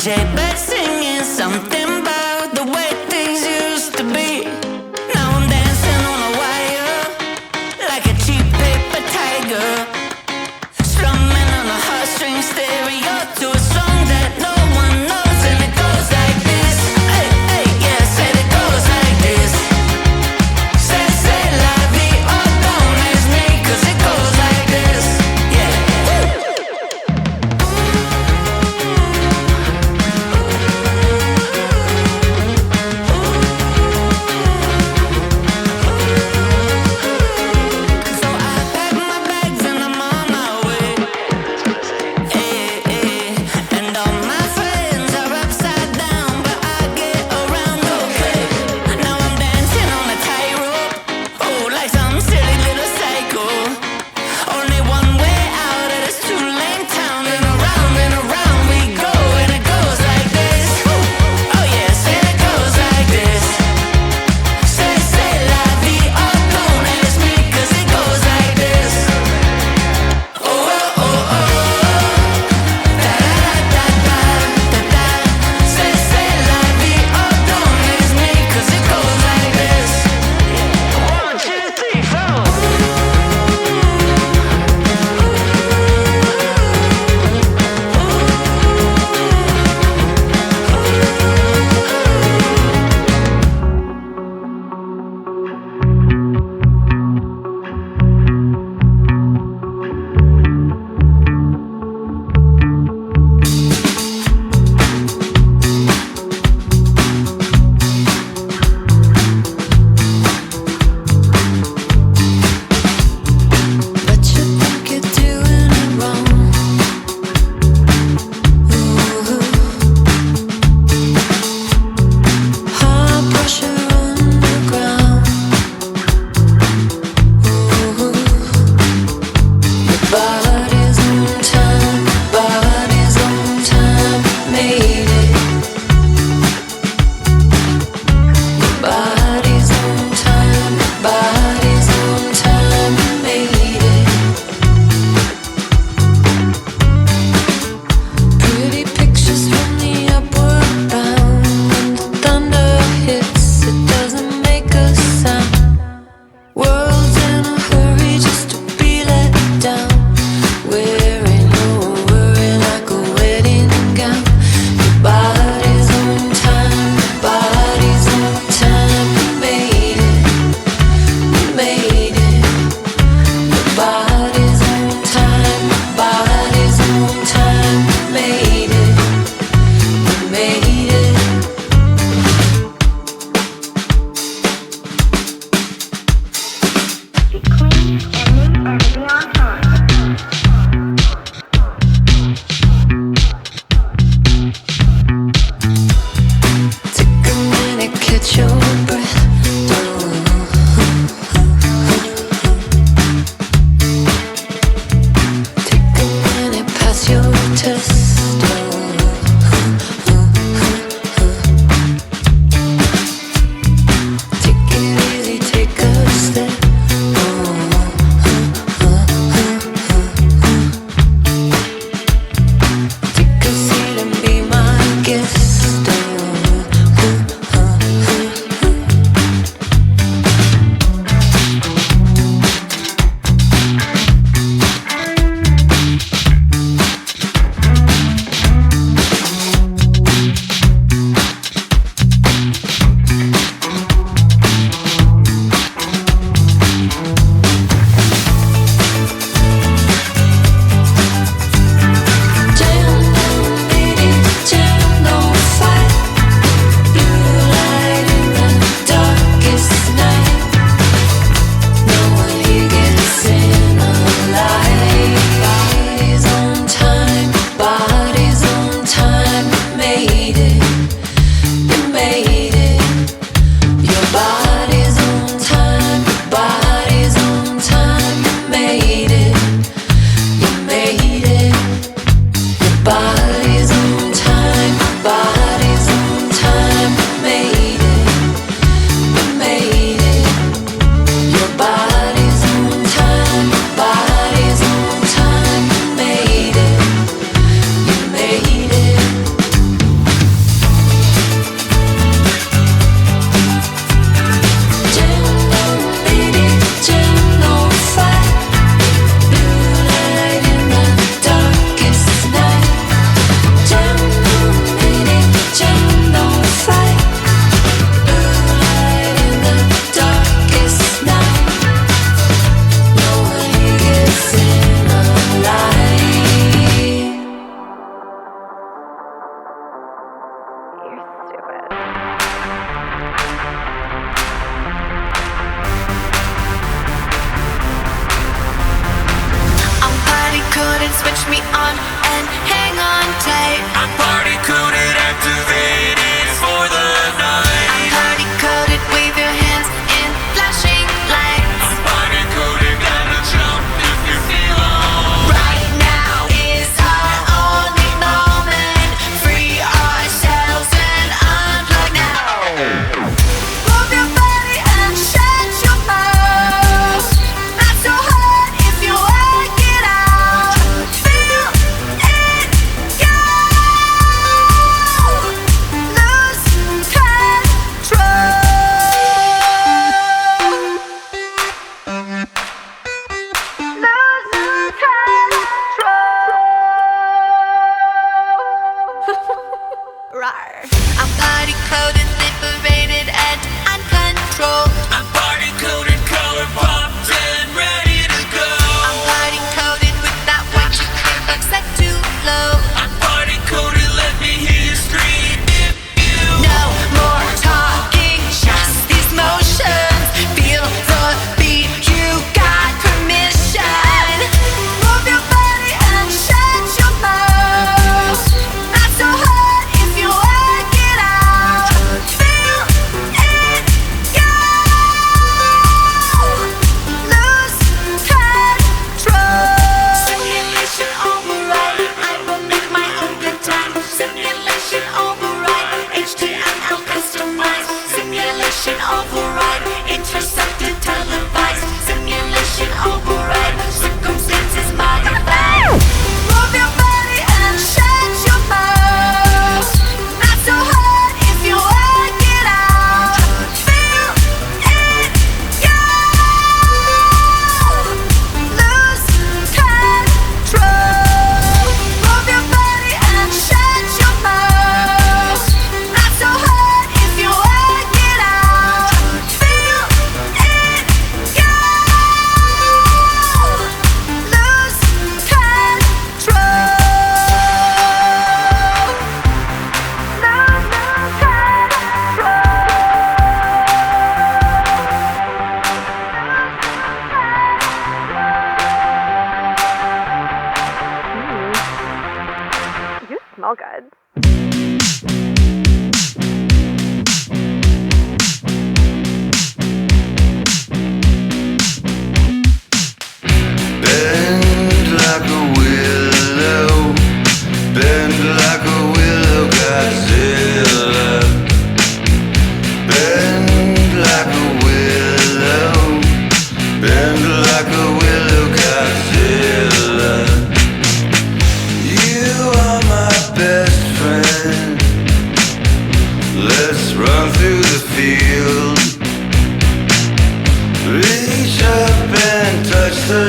but singing something about the way things used to be. Now I'm dancing on a wire like a cheap paper tiger, strumming on a heartstring stereo to a song that no one knows, and it goes like this. Hey, hey, yeah, said it goes like this. C'est la vie, oh don't ask me, 'cause it goes like this. Yeah. So I pack my bags and I'm on my way. And all my friends are upside down, but I get around okay. Now I'm dancing on a tightrope, oh, like some silly little psycho. Only one way out of this two-lane town, and around we go, and it goes like this. Oh yeah, say it goes like this. C'est la vie, oh don't ask me, 'cause it goes like this. Oh oh oh oh, da da da da da da. C'est la vie, oh don't ask me, 'cause it goes like this. 1, 2, 3, 4. But you think you're doing it wrong. High pressure underground. Your body's on time, made it. Your body's on time, made it. Pretty pictures from the upward bound. When the thunder hits, it doesn't make a sound. World's in a hurry just to be let down. Wearing over like a wedding gown. Your body's on time, you made it, made it. Your body's on time, made it, made it. Take a minute, catch your breath. Take a minute, pass your test. Take it easy, take a step. switch me on and hang on tight. I'm party coded, activated for the night. I'm party coded, wave your hands in flashing lights. I'm party coded, gotta jump if you feel alright. Right now is our only moment. Free ourselves and unplug now. Move your body and shut your mouth. Not so hard if you work it out. Feel it go. Lose control. Rawr. I'm party coded, liberated, and uncontrolled. I'm party coded, color popped and ready to go. I'm party coded with that white chicken box set too low. I'm party coded, let me hear you scream if you No more talking, just these motions. Feel the beat, you got permission. Move your body and shut your mouth. Not so hard if you work it out. Feel it go. Lose control. Simulation override. I will make my own good time. Simulation override. HTML customized. Simulation override. Intercepted, televised. Simulation override. Circumstances modified. Move your body and shut your mouth. Not so hard if you work it out. Feel it go. Lose control. Move your body and shut your mouth. Not so hard if you work it out. Feel it go. Lose control. You smell good. Bend like a willow, bend like a willow, Godzilla. Bend like a willow, bend like a willow, Godzilla. You are my best friend. Let's run through the field. Reach up and touch the